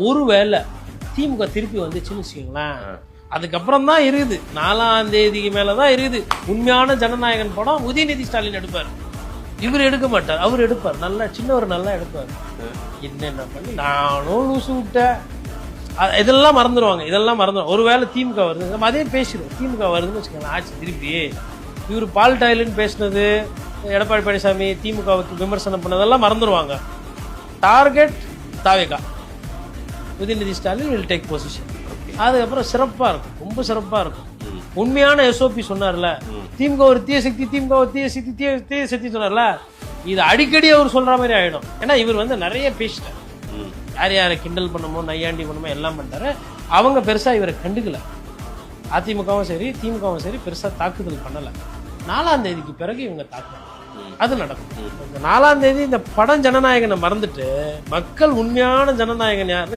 ஒருவேளை திமுக திருப்பி வந்துச்சுன்னு வச்சுக்கோங்களேன், அதுக்கப்புறம் தான் இருக்குது 4ஆம் தேதிக்கு மேலதான் இருக்குது உண்மையான ஜனநாயகன் படம். உதயநிதி ஸ்டாலின் எடுப்பார், இவர் எடுக்க மாட்டார், அவர் எடுப்பார். நல்லா சின்னவர் நல்லா எடுப்பார். என்னென்ன பண்ணி நானும் லூசு விட்டேன், இதெல்லாம் மறந்துடுவாங்க, இதெல்லாம் மறந்துடுவாங்க. ஒருவேளை திமுக வருது, நம்ம அதே பேசிடுவோம். திமுக வருதுன்னு வச்சுக்கோங்களேன், ஆச்சு திருப்பி இவர் பால் டாயிலுன்னு பேசினது, எடப்பாடி பழனிசாமி திமுகவுக்கு விமர்சனம் பண்ணதெல்லாம் மறந்துடுவாங்க. Target TVK, Udhayanidhi Stalin will take position. அதுக்கப்புறம் சிறப்பா இருக்கும், ரொம்ப சிறப்பா இருக்கும். உண்மையான எஸ்ஓபி சொன்னார்ல, திமுக ஒரு தீய சக்தி, திமுக ஒரு தீய சக்தி, தீய சக்தி சொன்னார்ல, இது அடிக்கடி அவர் சொல்ற மாதிரி ஆயிடும். ஏன்னா இவர் வந்து நிறைய பேசிட்டார், யார் யாரை கிண்டல் பண்ணமோ நையாண்டி பண்ணமோ எல்லாம் பண்ணிட்டாரு. அவங்க பெருசா இவரை கண்டுக்கல, அதிமுகவும் சரி திமுகவும் சரி பெருசா தாக்குதல் பண்ணல. 4ஆம் தேதிக்கு பிறகு இவங்க தாக்குதல் அது நடக்கும். 4ஆம் தேதி இந்த படம் ஜனநாயகனை மறந்துட்டு மக்கள் உண்மையான ஜனநாயகன் யார்